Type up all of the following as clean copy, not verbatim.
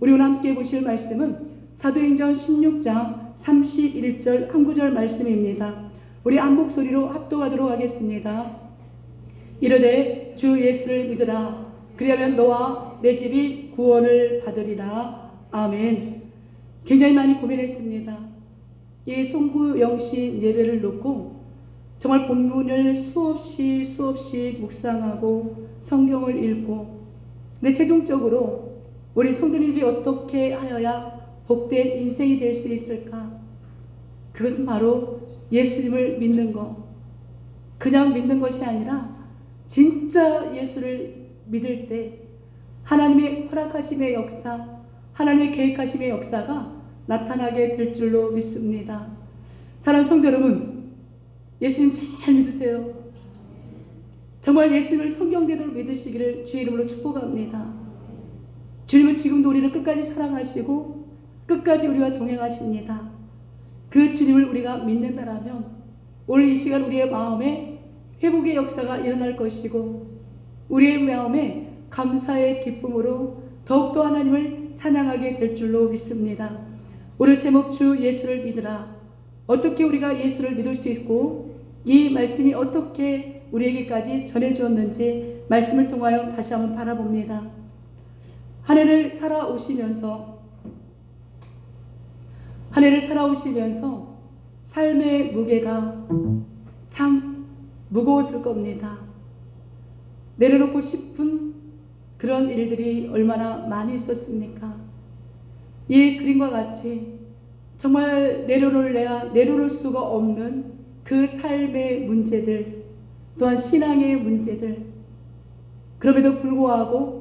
우리 오늘 함께 보실 말씀은 사도행전 16장 31절 한 구절 말씀입니다. 우리 한 목소리로 합독하도록 하겠습니다. 이르되 주 예수를 믿으라. 그리하면 너와 내 집이 구원을 받으리라. 아멘. 굉장히 많이 고민했습니다. 이 송구영신 예배를 놓고 정말 본문을 수없이 묵상하고 성경을 읽고, 근데 최종적으로 우리 성도님들이 어떻게 하여야 복된 인생이 될 수 있을까? 그것은 바로 예수님을 믿는 것. 그냥 믿는 것이 아니라 진짜 예수를 믿을 때 하나님의 허락하심의 역사, 하나님의 계획하심의 역사가 나타나게 될 줄로 믿습니다. 사랑하는 성도 여러분, 예수님 잘 믿으세요. 정말 예수님을 성경대로 믿으시기를 주의 이름으로 축복합니다. 주님은 지금도 우리를 끝까지 사랑하시고 끝까지 우리와 동행하십니다. 그 주님을 우리가 믿는다라면 오늘 이 시간 우리의 마음에 회복의 역사가 일어날 것이고, 우리의 마음에 감사의 기쁨으로 더욱더 하나님을 찬양하게 될 줄로 믿습니다. 오늘 제목 주 예수를 믿으라. 어떻게 우리가 예수를 믿을 수 있고 이 말씀이 어떻게 우리에게까지 전해주었는지 말씀을 통하여 다시 한번 바라봅니다. 한 해를 살아오시면서 삶의 무게가 참 무거웠을 겁니다. 내려놓고 싶은 그런 일들이 얼마나 많이 있었습니까? 이 그림과 같이 정말 내려놓을 수가 없는 그 삶의 문제들, 또한 신앙의 문제들, 그럼에도 불구하고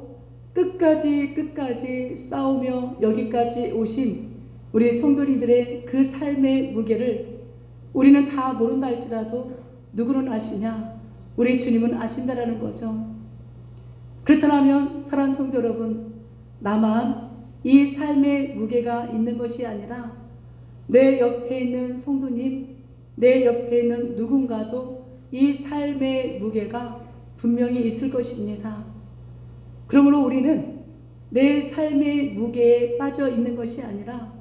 끝까지 싸우며 여기까지 오신 우리 성도님들의 그 삶의 무게를 우리는 다 모른다 할지라도 누구는 아시냐? 우리 주님은 아신다라는 거죠. 그렇다면 사랑하는 성도 여러분, 나만 이 삶의 무게가 있는 것이 아니라 내 옆에 있는 성도님, 내 옆에 있는 누군가도 이 삶의 무게가 분명히 있을 것입니다. 그러므로 우리는 내 삶의 무게에 빠져 있는 것이 아니라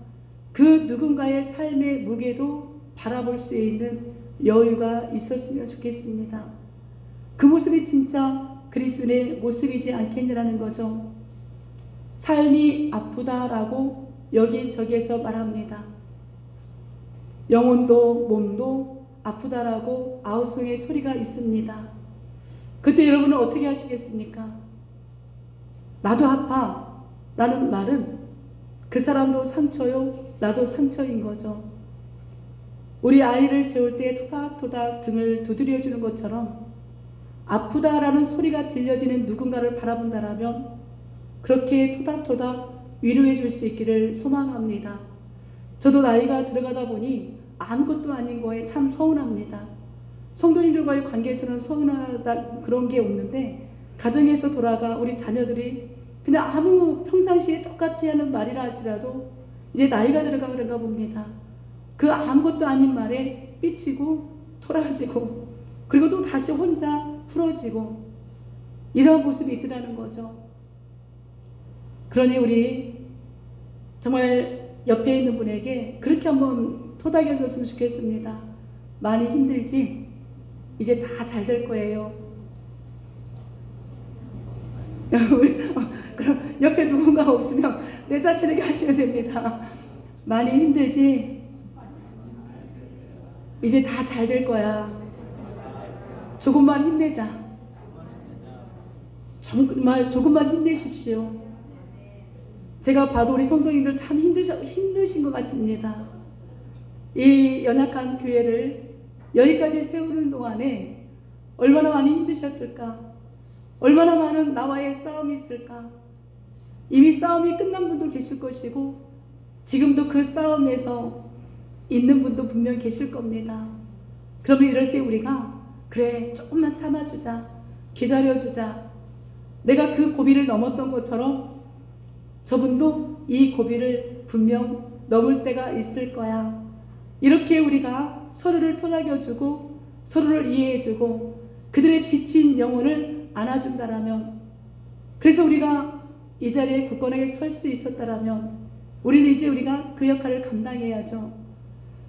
그 누군가의 삶의 무게도 바라볼 수 있는 여유가 있었으면 좋겠습니다. 그 모습이 진짜 그리스도의 모습이지 않겠느냐는 거죠. 삶이 아프다라고 여기저기에서 말합니다. 영혼도 몸도 아프다라고 아우성의 소리가 있습니다. 그때 여러분은 어떻게 하시겠습니까? 나도 아파 라는 말은 그 사람도 상처요, 나도 상처인 거죠. 우리 아이를 재울 때 토닥토닥 등을 두드려 주는 것처럼 아프다라는 소리가 들려지는 누군가를 바라본다라면 그렇게 토닥토닥 위로해 줄 수 있기를 소망합니다. 저도 나이가 들어가다 보니 아무것도 아닌 거에 참 서운합니다. 성도님들과의 관계에서는 서운하다 그런 게 없는데, 가정에서 돌아가 우리 자녀들이 그냥 아무 평상시에 똑같이 하는 말이라 할지라도 이제 나이가 들어가 그런가 봅니다. 그 아무것도 아닌 말에 삐치고 토라지고 그리고 또 다시 혼자 풀어지고 이런 모습이 있더라는 거죠. 그러니 우리 정말 옆에 있는 분에게 그렇게 한번 토닥여줬으면 좋겠습니다. 많이 힘들지? 이제 다 잘 될 거예요. 그럼 옆에 누군가 없으면 내 자신에게 하시면 됩니다. 많이 힘들지? 이제 다 잘 될 거야. 조금만 힘내자. 정말 조금만 힘내십시오. 제가 봐도 우리 성도님들 참 힘드신 것 같습니다. 이 연약한 교회를 여기까지 세우는 동안에 얼마나 많이 힘드셨을까? 얼마나 많은 나와의 싸움이 있을까? 이미 싸움이 끝난 분도 계실 것이고 지금도 그 싸움에서 있는 분도 분명 계실 겁니다. 그러면 이럴 때 우리가 그래, 조금만 참아주자, 기다려주자. 내가 그 고비를 넘었던 것처럼 저분도 이 고비를 분명 넘을 때가 있을 거야. 이렇게 우리가 서로를 토닥여주고 서로를 이해해주고 그들의 지친 영혼을 안아준다라면, 그래서 우리가 이 자리에 굳건하게 설 수 있었다라면 우리는 이제 우리가 그 역할을 감당해야죠.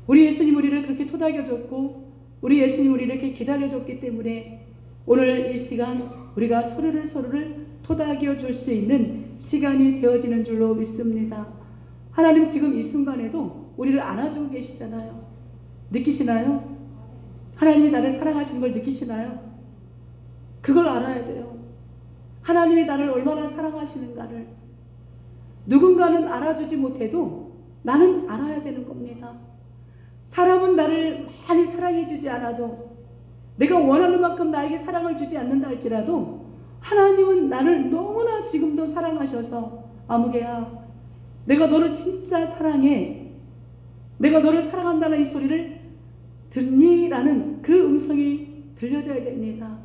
우리 예수님 우리를 그렇게 토닥여줬고 우리 예수님 우리를 이렇게 기다려줬기 때문에 오늘 이 시간 우리가 서로를 토닥여줄 수 있는 시간이 되어지는 줄로 믿습니다. 하나님 지금 이 순간에도 우리를 안아주고 계시잖아요. 느끼시나요? 하나님이 나를 사랑하시는 걸 느끼시나요? 그걸 알아야 돼요. 하나님이 나를 얼마나 사랑하시는가를 누군가는 알아주지 못해도 나는 알아야 되는 겁니다. 사람은 나를 많이 사랑해주지 않아도 내가 원하는 만큼 나에게 사랑을 주지 않는다 할지라도 하나님은 나를 너무나 지금도 사랑하셔서 아무개야 내가 너를 진짜 사랑해 내가 너를 사랑한다는 이 소리를 듣니? 라는 그 음성이 들려줘야 됩니다.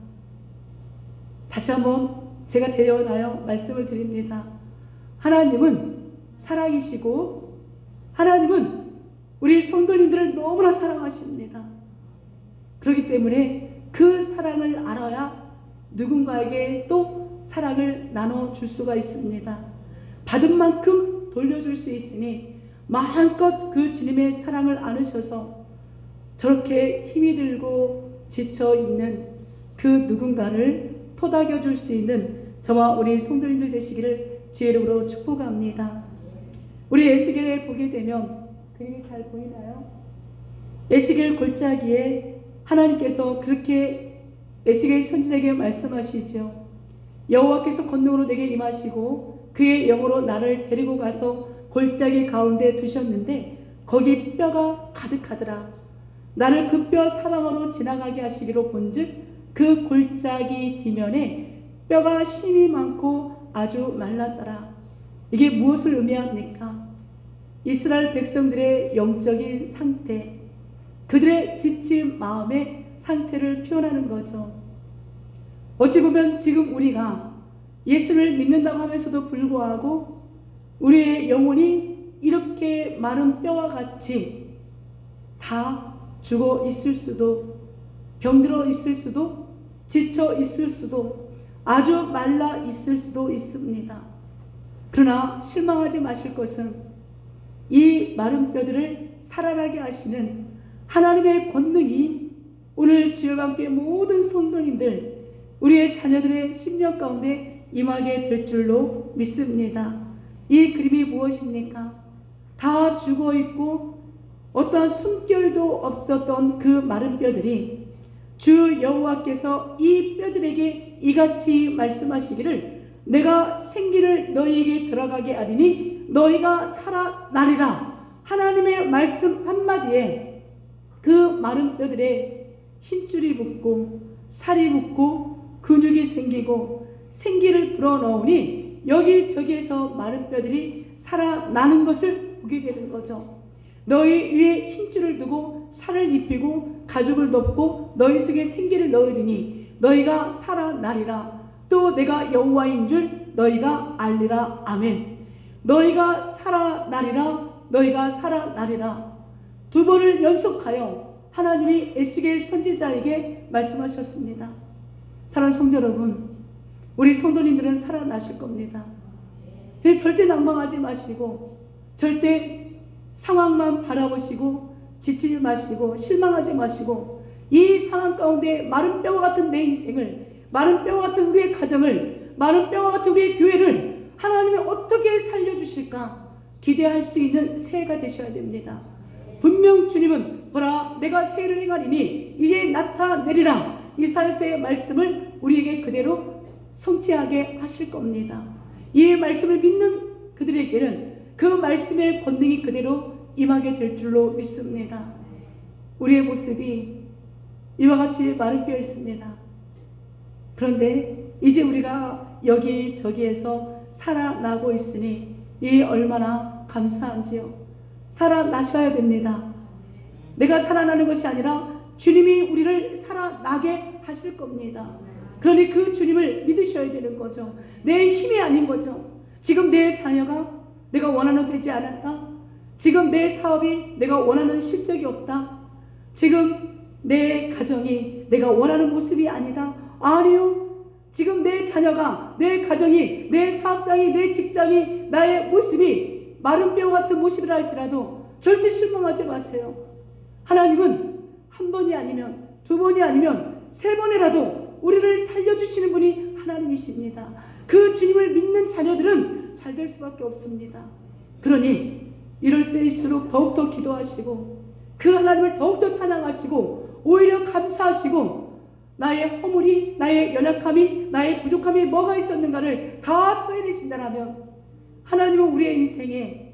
다시 한번 제가 되어나요 말씀을 드립니다. 하나님은 사랑이시고 하나님은 우리 성도님들을 너무나 사랑하십니다. 그렇기 때문에 그 사랑을 알아야 누군가에게 또 사랑을 나눠줄 수가 있습니다. 받은 만큼 돌려줄 수 있으니 마음껏 그 주님의 사랑을 안으셔서 저렇게 힘이 들고 지쳐있는 그 누군가를 토닥여줄 수 있는 저와 우리 성도님들 되시기를 주의 이름으로 축복합니다. 우리 에스겔에 보게 되면 그림이 잘 보이나요? 에스겔 골짜기에 하나님께서 그렇게 에스겔 선지자에게 말씀하시죠. 여호와께서 권능으로 내게 임하시고 그의 영으로 나를 데리고 가서 골짜기 가운데 두셨는데 거기 뼈가 가득하더라. 나를 그 뼈 사방으로 지나가게 하시기로 본즉 그 골짜기 지면에 뼈가 심이 많고 아주 말랐더라. 이게 무엇을 의미합니까? 이스라엘 백성들의 영적인 상태, 그들의 지친 마음의 상태를 표현하는 거죠. 어찌 보면 지금 우리가 예수를 믿는다고 하면서도 불구하고 우리의 영혼이 이렇게 마른 뼈와 같이 다 죽어 있을 수도, 병들어 있을 수도, 지쳐 있을 수도, 아주 말라 있을 수도 있습니다. 그러나 실망하지 마실 것은 이 마른 뼈들을 살아나게 하시는 하나님의 권능이 오늘 주여 함께 모든 성도님들, 우리의 자녀들의 심령 가운데 임하게 될 줄로 믿습니다. 이 그림이 무엇입니까? 다 죽어있고 어떠한 숨결도 없었던 그 마른 뼈들이 주 여호와께서 이 뼈들에게 이같이 말씀하시기를 내가 생기를 너희에게 들어가게 하리니 너희가 살아나리라. 하나님의 말씀 한마디에 그 마른 뼈들에 힘줄이 붙고 살이 붙고 근육이 생기고 생기를 불어넣으니 여기저기에서 마른 뼈들이 살아나는 것을 보게 되는 거죠. 너희 위에 힘줄을 두고 살을 입히고 가죽을 덮고 너희 속에 생기를 넣으리니 너희가 살아나리라. 또 내가 여호와인 줄 너희가 알리라. 아멘. 너희가 살아나리라. 너희가 살아나리라. 두 번을 연속하여 하나님이 에스겔 선지자에게 말씀하셨습니다. 사랑하는 성도 여러분, 우리 성도님들은 살아나실 겁니다. 절대 낭망하지 마시고 절대 상황만 바라보시고 지치지 마시고 실망하지 마시고 이 상황 가운데 마른 뼈와 같은 내 인생을, 마른 뼈와 같은 우리의 가정을, 마른 뼈와 같은 우리의 교회를 하나님이 어떻게 살려주실까 기대할 수 있는 새해가 되셔야 됩니다. 분명 주님은 보라 내가 새해를 행하리니 이제 나타내리라. 이사야서의 말씀을 우리에게 그대로 성취하게 하실 겁니다. 이 말씀을 믿는 그들에게는 그 말씀의 권능이 그대로 임하게 될 줄로 믿습니다. 우리의 모습이 이와 같이 마른 뼈 있습니다. 그런데 이제 우리가 여기저기에서 살아나고 있으니 이 얼마나 감사한지요. 살아나셔야 됩니다. 내가 살아나는 것이 아니라 주님이 우리를 살아나게 하실 겁니다. 그러니 그 주님을 믿으셔야 되는 거죠. 내 힘이 아닌 거죠. 지금 내 자녀가 내가 원하는 되지 않았다. 지금 내 사업이 내가 원하는 실적이 없다. 지금 내 가정이 내가 원하는 모습이 아니다. 아니요. 지금 내 자녀가, 내 가정이, 내 사업장이, 내 직장이, 나의 모습이 마른 뼈 같은 모습이라 할지라도 절대 실망하지 마세요. 하나님은 한 번이 아니면 두 번이 아니면 세 번이라도 우리를 살려주시는 분이 하나님이십니다. 그 주님을 믿는 자녀들은 잘 될 수밖에 없습니다. 그러니 이럴 때일수록 더욱더 기도하시고 그 하나님을 더욱더 찬양하시고 오히려 감사하시고 나의 허물이, 나의 연약함이, 나의 부족함이 뭐가 있었는가를 다 토해내신다면 하나님은 우리의 인생에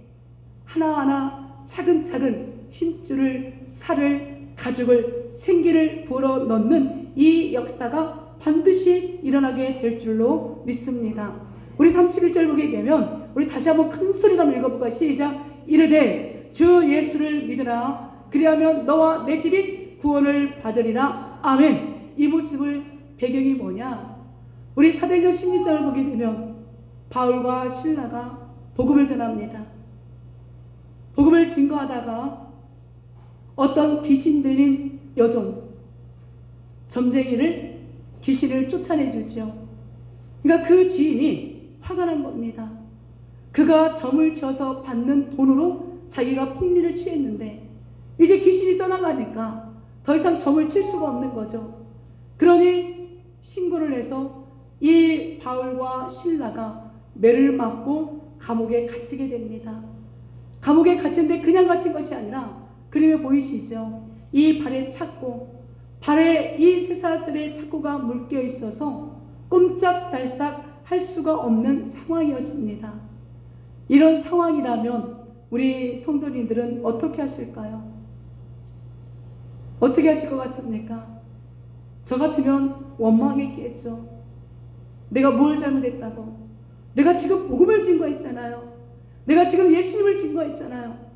하나하나 차근차근 힘줄을, 살을, 가죽을, 생기를 불어넣는 이 역사가 반드시 일어나게 될 줄로 믿습니다. 우리 31절 보게 되면 우리 다시 한번 큰 소리로 읽어볼까? 시작. 이르되 주 예수를 믿으라. 그리하면 너와 내 집이 구원을 받으리라. 아멘. 이 모습을 배경이 뭐냐? 우리 사도행전 16장을 보게 되면 바울과 실라가 복음을 전합니다. 복음을 증거하다가 어떤 귀신 들린 여종, 점쟁이를 귀신을 쫓아내주죠. 그러니까 그 주인이 화가 난 겁니다. 그가 점을 쳐서 받는 돈으로 자기가 폭리를 취했는데 이제 귀신이 떠나가니까 더 이상 점을 칠 수가 없는 거죠. 그러니 신고를 해서 이 바울과 실라가 매를 맞고 감옥에 갇히게 됩니다. 감옥에 갇힌데 그냥 갇힌 것이 아니라 그림에 보이시죠? 이 발에 착고, 발에 이 쇠사슬에 착고가 묶여 있어서 꼼짝달싹 할 수가 없는 상황이었습니다. 이런 상황이라면 우리 성도님들은 어떻게 하실까요? 어떻게 하실 것 같습니까? 저 같으면 원망했겠죠. 내가 뭘 잘못했다고. 내가 지금 복음을 증거했잖아요. 내가 지금 예수님을 증거했잖아요.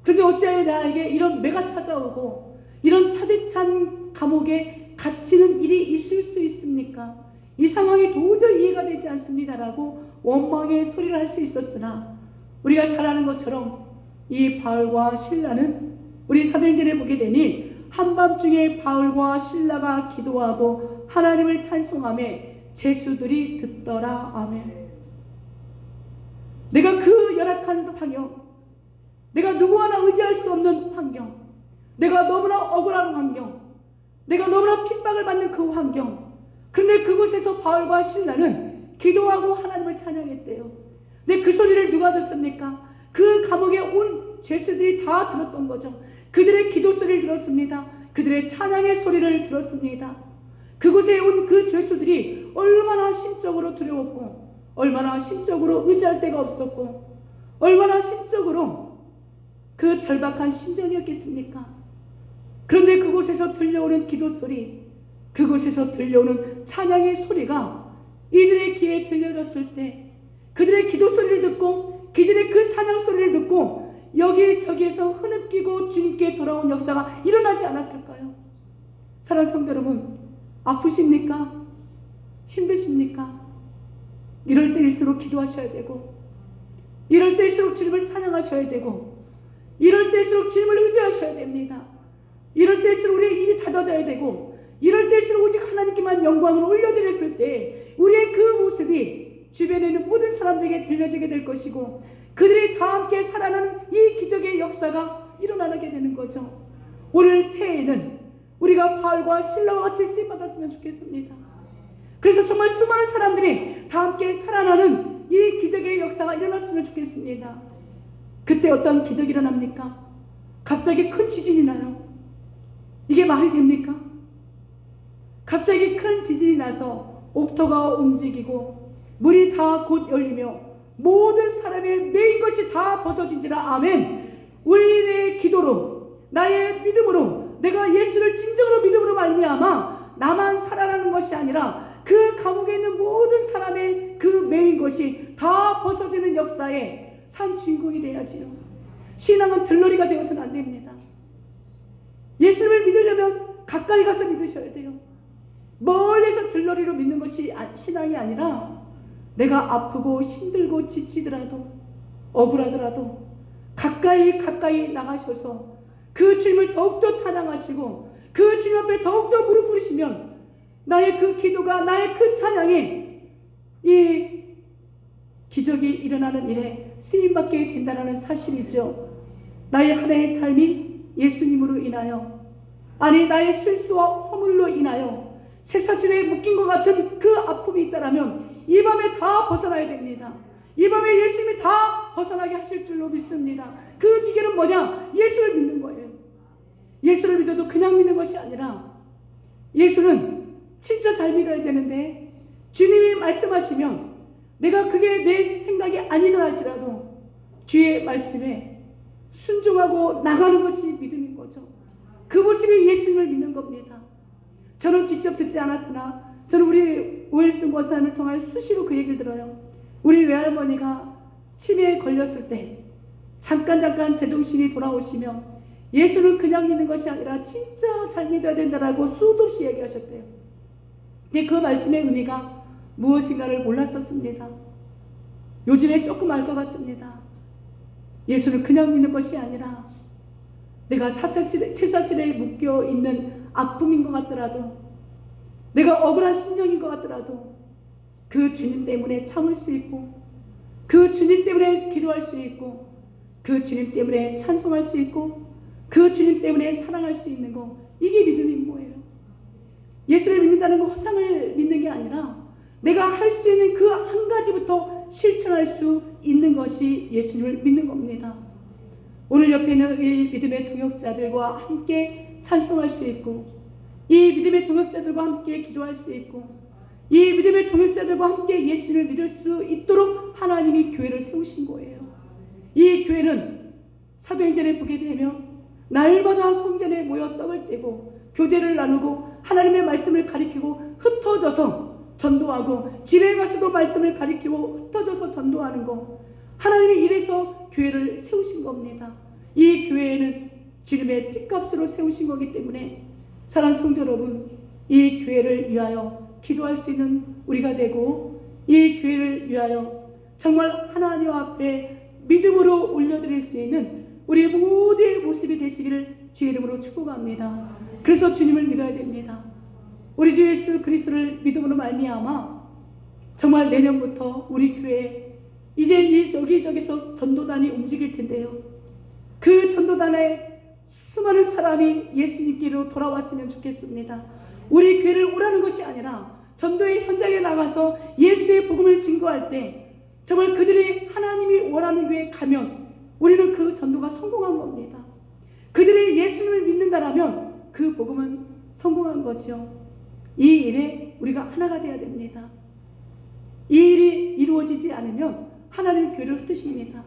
그런데 어찌하여 나에게 이런 매가 찾아오고 이런 차디찬 감옥에 갇히는 일이 있을 수 있습니까? 이 상황이 도저히 이해가 되지 않습니다라고 원망의 소리를 할 수 있었으나 우리가 잘 아는 것처럼 이 바울과 실라는 우리 사도행전에 보게 되니 한밤중에 바울과 실라가 기도하고 하나님을 찬송하며 제수들이 듣더라. 아멘. 내가 그 열악한 환경, 내가 누구 하나 의지할 수 없는 환경, 내가 너무나 억울한 환경, 내가 너무나 핍박을 받는 그 환경, 그런데 그곳에서 바울과 실라는 기도하고 하나님을 찬양했대요. 근데 그 소리를 누가 듣습니까? 그 감옥에 온 죄수들이 다 들었던 거죠. 그들의 기도 소리를 들었습니다. 그들의 찬양의 소리를 들었습니다. 그곳에 온 그 죄수들이 얼마나 심적으로 두려웠고 얼마나 심적으로 의지할 데가 없었고 얼마나 심적으로 그 절박한 심정이었겠습니까? 그런데 그곳에서 들려오는 기도 소리, 그곳에서 들려오는 찬양의 소리가 이들의 귀에 들려졌을 때 그들의 기도 소리를 듣고 그들의 그 찬양 소리를 듣고 여기저기에서 흐느끼고 주님께 돌아온 역사가 일어나지 않았을까요? 사랑하는 성도 여러분, 아프십니까? 힘드십니까? 이럴 때일수록 기도하셔야 되고 이럴 때일수록 주님을 찬양하셔야 되고 이럴 때일수록 주님을 의지하셔야 됩니다. 이럴 때일수록 우리의 일이 닫아져야 되고 이럴 때일수록 오직 하나님께만 영광을 올려드렸을 때 우리의 그 모습이 주변에 있는 모든 사람들에게 들려지게 될 것이고 그들이 다 함께 살아나는 이 기적의 역사가 일어나게 되는 거죠. 오늘 새해에는 우리가 바울과 실라와 같이 쓰임받았으면 좋겠습니다. 그래서 정말 수많은 사람들이 다 함께 살아나는 이 기적의 역사가 일어났으면 좋겠습니다. 그때 어떤 기적이 일어납니까? 갑자기 큰 지진이 나요. 이게 말이 됩니까? 갑자기 큰 지진이 나서 옥토가 움직이고 물이 다 곧 열리며 모든 사람의 매인 것이 다 벗어지지라. 아멘. 우리의 기도로 나의 믿음으로 내가 예수를 진정으로 믿음으로 말미암아 나만 살아나는 것이 아니라 그 감옥에 있는 모든 사람의 그 매인 것이 다 벗어지는 역사에 산 주인공이 돼야지요. 신앙은 들러리가 되어서는 안 됩니다. 예수를 믿으려면 가까이 가서 믿으셔야 돼요. 멀리서 들러리로 믿는 것이 신앙이 아니라 내가 아프고 힘들고 지치더라도 억울하더라도 가까이 나가셔서 그 주님을 더욱더 찬양하시고 그 주님 앞에 더욱더 무릎 꿇으시면 나의 그 기도가, 나의 그 찬양이 이 기적이 일어나는 일에 쓰임받게 된다는 사실이죠. 나의 하나의 삶이 예수님으로 인하여, 아니 나의 실수와 허물로 인하여 쇠사슬에 묶인 것 같은 그 아픔이 있다라면 이 밤에 다 벗어나야 됩니다. 이 밤에 예수님이 다 벗어나게 하실 줄로 믿습니다. 그 비결은 뭐냐? 예수를 믿는 거예요. 예수를 믿어도 그냥 믿는 것이 아니라, 예수는 진짜 잘 믿어야 되는데 주님이 말씀하시면 내가 그게 내 생각이 아니라 할지라도 주의 말씀에 순종하고 나가는 것이 믿음인 거죠. 그 모습이 예수님을 믿는 겁니다. 저는 직접 듣지 않았으나 저는 우리 오일승 권사님을 통하여 수시로 그 얘기를 들어요. 우리 외할머니가 치매에 걸렸을 때 잠깐 제정신이 돌아오시며 예수는 그냥 믿는 것이 아니라 진짜 잘 믿어야 된다라고 수도 없이 얘기하셨대요. 근데 그 말씀의 의미가 무엇인가를 몰랐었습니다. 요즘에 조금 알 것 같습니다. 예수를 그냥 믿는 것이 아니라 내가 쇠사슬에 묶여 있는 아픔인 것 같더라도, 내가 억울한 심령인 것 같더라도 그 주님 때문에 참을 수 있고, 그 주님 때문에 기도할 수 있고, 그 주님 때문에 찬송할 수 있고, 그 주님 때문에 사랑할 수 있는 거, 이게 믿음인 거예요. 예수를 믿는다는 건 허상을 믿는 게 아니라 내가 할 수 있는 그 한 가지부터 실천할 수 있는 것이 예수님을 믿는 겁니다. 오늘 옆에 있는 이 믿음의 동역자들과 함께 찬송할 수 있고, 이 믿음의 동역자들과 함께 기도할 수 있고, 이 믿음의 동역자들과 함께 예수를 믿을 수 있도록 하나님이 교회를 세우신 거예요. 이 교회는 사도행전에 보게 되면 날마다 성전에 모여 떡을 떼고 교제를 나누고 하나님의 말씀을 가리키고 흩어져서 전도하고, 집에 가서도 말씀을 가리키고 흩어져서 전도하는 거, 하나님이 이래서 교회를 세우신 겁니다. 이 교회는 주님의 핏값으로 세우신 거기 때문에 사랑하는 성도 여러분, 이 교회를 위하여 기도할 수 있는 우리가 되고, 이 교회를 위하여 정말 하나님 앞에 믿음으로 올려드릴 수 있는 우리 모두의 모습이 되시기를 주의 이름으로 축복합니다. 그래서 주님을 믿어야 됩니다. 우리 주 예수 그리스도를 믿음으로 말미암아 정말 내년부터 우리 교회 이제 여기저기서 전도단이 움직일 텐데요. 그 전도단에 수많은 사람이 예수님께로 돌아왔으면 좋겠습니다. 우리 교회를 오라는 것이 아니라 전도의 현장에 나가서 예수의 복음을 증거할 때 정말 그들이 하나님이 원하는 교회에 가면 우리는 그 전도가 성공한 겁니다. 그들이 예수님을 믿는다라면 그 복음은 성공한 거죠. 이 일에 우리가 하나가 되어야 됩니다. 이 일이 이루어지지 않으면 하나님의 교회를 흩으십니다.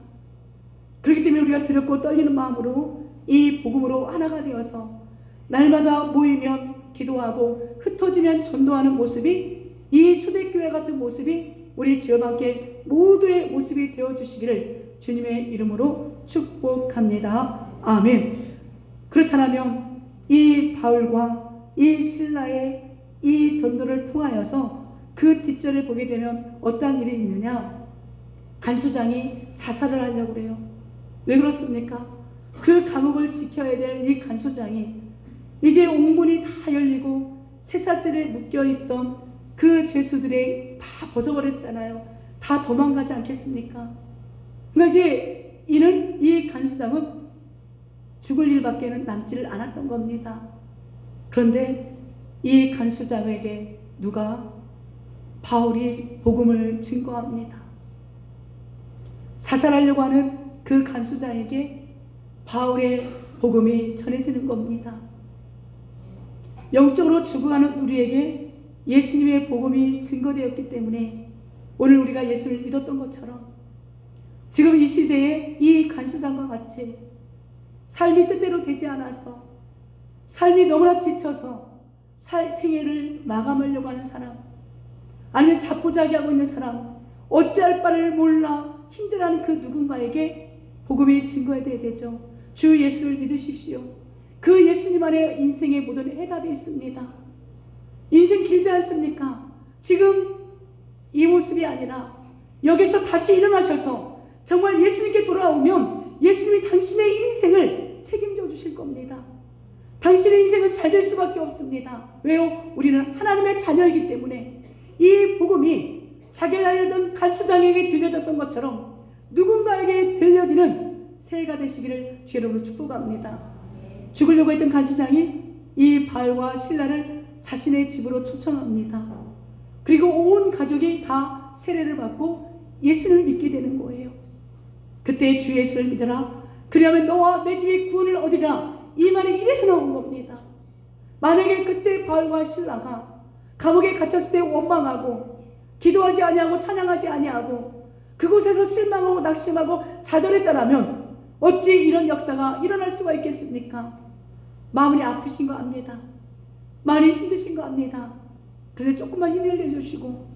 그렇기 때문에 우리가 두렵고 떨리는 마음으로 이 복음으로 하나가 되어서 날마다 모이면 기도하고 흩어지면 전도하는 모습이, 이 초대교회 같은 모습이 우리 지역함께 모두의 모습이 되어주시기를 주님의 이름으로 축복합니다. 아멘. 그렇다면 이 바울과 이 신라의 이 전도를 통하여서 그 뒷절을 보게 되면 어떤 일이 있느냐? 간수장이 자살을 하려고 그래요. 왜 그렇습니까? 그 감옥을 지켜야 될 이 간수장이 이제 옥문이 다 열리고 쇠사슬에 묶여있던 그 죄수들이 다 벗어버렸잖아요. 다 도망가지 않겠습니까? 그러니까 이제 이 간수장은 죽을 일밖에는 남지를 않았던 겁니다. 그런데 이 간수장에게 누가? 바울이 복음을 증거합니다. 자살하려고 하는 그 간수장에게 바울의 복음이 전해지는 겁니다. 영적으로 죽어가는 우리에게 예수님의 복음이 증거되었기 때문에 오늘 우리가 예수를 믿었던 것처럼 지금 이 시대에 이 간수장과 같이 삶이 뜻대로 되지 않아서, 삶이 너무나 지쳐서 생애를 마감하려고 하는 사람, 아니면 자포자기하고 있는 사람, 어찌할 바를 몰라 힘들어하는 그 누군가에게 복음이 증거해야 되죠. 주 예수를 믿으십시오. 그 예수님 안에 인생의 모든 해답이 있습니다. 인생 길지 않습니까? 지금 이 모습이 아니라 여기서 다시 일어나셔서 정말 예수님께 돌아오면 예수님이 당신의 인생을 책임져 주실 겁니다. 당신의 인생은 잘 될 수밖에 없습니다. 왜요? 우리는 하나님의 자녀이기 때문에. 이 복음이 자기가 알던 간수장에게 들려졌던 것처럼 누군가에게 들려지는 새해가 되시기를 주로 축복합니다. 죽으려고 했던 간수장이 이 바울과 실라를 자신의 집으로 초청합니다. 그리고 온 가족이 다 세례를 받고 예수를 믿게 되는 거예요. 그때 주 예수를 믿어라. 그리하면 너와 내 집이 구원을 얻으리라. 이 말이 이래서 나온 겁니다. 만약에 그때 바울과 실라가 감옥에 갇혔을 때 원망하고 기도하지 아니하고 찬양하지 아니하고 그곳에서 실망하고 낙심하고 좌절했다라면 어찌 이런 역사가 일어날 수가 있겠습니까? 마음이 아프신 거 압니다. 많이 힘드신 거 압니다. 그런데 조금만 힘을 내주시고,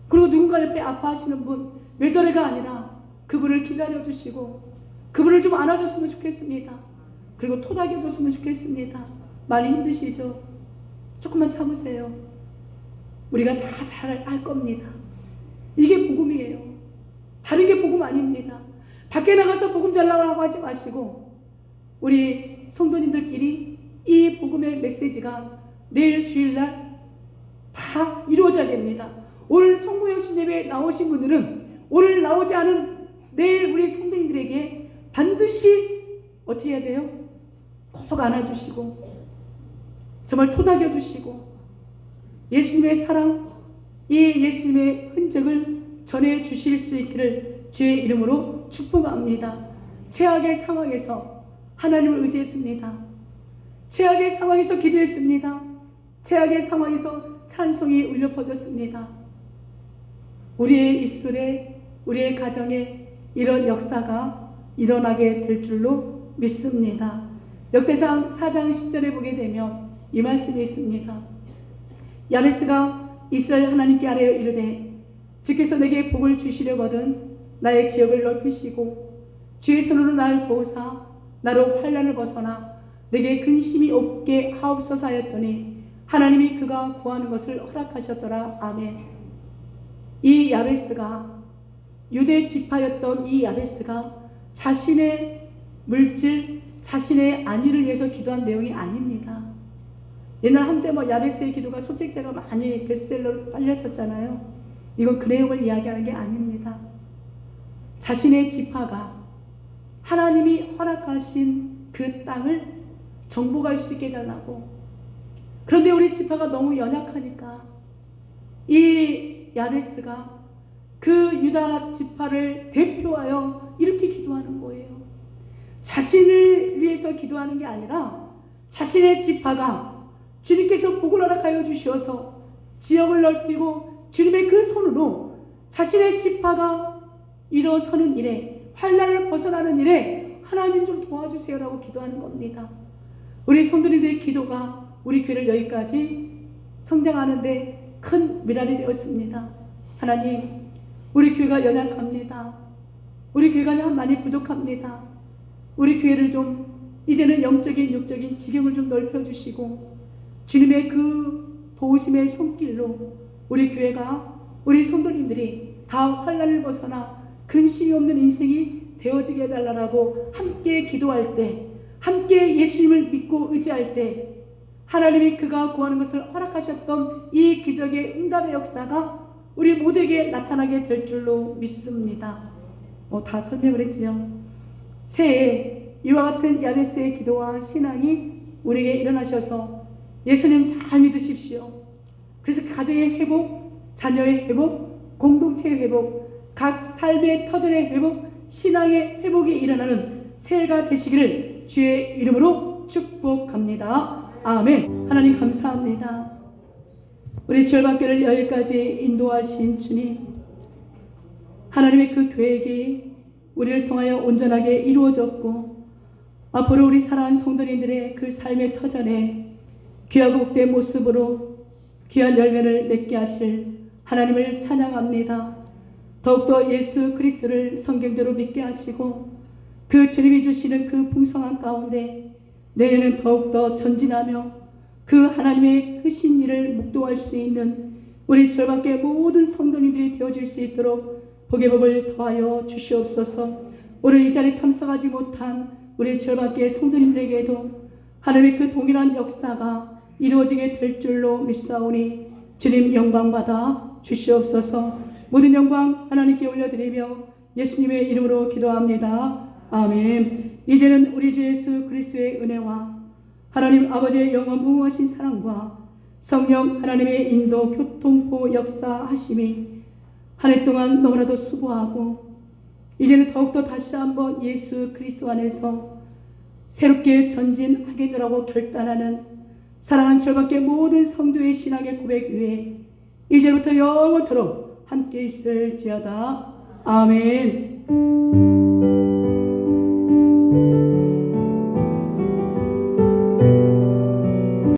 그리고 누군가 옆에 아파하시는 분 외도래가 아니라 그분을 기다려주시고 그분을 좀 안아줬으면 좋겠습니다. 그리고 토닥여줬으면 좋겠습니다. 많이 힘드시죠? 조금만 참으세요. 우리가 다 잘 알 겁니다. 이게 복음이에요. 다른 게 복음 아닙니다. 밖에 나가서 복음 전하라고 하지 마시고 우리 성도님들끼리 이 복음의 메시지가 내일 주일날 다 이루어져야 됩니다. 오늘 성모영신 예배에 나오신 분들은 오늘 나오지 않은 내일 우리 성도님들에게 반드시 어떻게 해야 돼요? 꼭 안아주시고 정말 토닥여주시고 예수님의 사랑, 이 예수님의 흔적을 전해주실 수 있기를 주의 이름으로 축복합니다. 최악의 상황에서 하나님을 의지했습니다. 최악의 상황에서 기도했습니다. 최악의 상황에서 찬송이 울려 퍼졌습니다. 우리의 입술에, 우리의 가정에 이런 역사가 일어나게 될 줄로 믿습니다. 역대상 4장 10절에 보게 되면 이 말씀이 있습니다. 야베스가 이스라엘 하나님께 아뢰어 이르되 주께서 내게 복을 주시려거든 나의 지역을 넓히시고 주의 손으로 나를 도우사 나로 환난을 벗어나 내게 근심이 없게 하옵소서 하였더니 하나님이 그가 구하는 것을 허락하셨더라. 아멘. 이 야베스가 유대 지파였던 이 야베스가 자신의 물질, 자신의 안위를 위해서 기도한 내용이 아닙니다. 옛날 한때 야베스의 기도가 소책자가 많이 베스트셀러로 팔렸었잖아요. 이건 그 내용을 이야기하는 게 아닙니다. 자신의 지파가 하나님이 허락하신 그 땅을 정복할 수 있게 해달라고. 그런데 우리 지파가 너무 연약하니까 이 야베스가 그 유다 지파를 대표하여 이렇게 기도하는 거예요. 자신을 위해서 기도하는 게 아니라 자신의 지파가 주님께서 복을 허락하여 주셔서 지역을 넓히고 주님의 그 손으로 자신의 지파가 일어서는 일에, 환난을 벗어나는 일에 하나님 좀 도와주세요라고 기도하는 겁니다. 우리 성도님들의 기도가 우리 교회를 여기까지 성장하는데 큰 미랄이 되었습니다. 하나님, 우리 교회가 연약합니다. 우리 교회가 많이 부족합니다. 우리 교회를 좀 이제는 영적인 육적인 지경을 좀 넓혀주시고 주님의 그 도우심의 손길로 우리 교회가, 우리 성도님들이 다 환난을 벗어나 근심이 없는 인생이 되어지게 해달라고 함께 기도할 때, 함께 예수님을 믿고 의지할 때 하나님이 그가 구하는 것을 허락하셨던 이 기적의 응답의 역사가 우리 모두에게 나타나게 될 줄로 믿습니다. 다 설명을 했지요. 새해 이와 같은 야베스의 기도와 신앙이 우리에게 일어나셔서 예수님 잘 믿으십시오. 그래서 가정의 회복, 자녀의 회복, 공동체의 회복, 각 삶의 터전의 회복, 신앙의 회복이 일어나는 새해가 되시기를 주의 이름으로 축복합니다. 아멘. 하나님 감사합니다. 우리 주일학교를 여기까지 인도하신 주님, 하나님의 그 계획이 우리를 통하여 온전하게 이루어졌고 앞으로 우리 사랑하는 성도님들의 그 삶의 터전에 귀하고 복된 모습으로 귀한 열매를 맺게 하실 하나님을 찬양합니다. 더욱더 예수 그리스도를 성경대로 믿게 하시고 그 주님이 주시는 그 풍성한 가운데 내년은 더욱더 전진하며 그 하나님의 크신 일을 묵도할 수 있는 우리 절밖에 모든 성도님들이 되어질 수 있도록 복의 법을 더하여 주시옵소서. 오늘 이 자리에 참석하지 못한 우리 절밖에 성도님들에게도 하나님의 그 동일한 역사가 이루어지게 될 줄로 믿사오니 주님 영광 받아 주시옵소서. 모든 영광 하나님께 올려드리며 예수님의 이름으로 기도합니다. 아멘. 이제는 우리 주 예수 그리스도의 은혜와 하나님 아버지의 영원 무궁하신 사랑과 성령 하나님의 인도 교통보 역사하심이 한 해 동안 너무나도 수고하고 이제는 더욱더 다시 한번 예수 그리스도 안에서 새롭게 전진하겠노라고 결단하는 사랑하는 저밖에 모든 성도의 신앙의 고백 위에 이제부터 영원토록 함께 있을지어다. 아멘.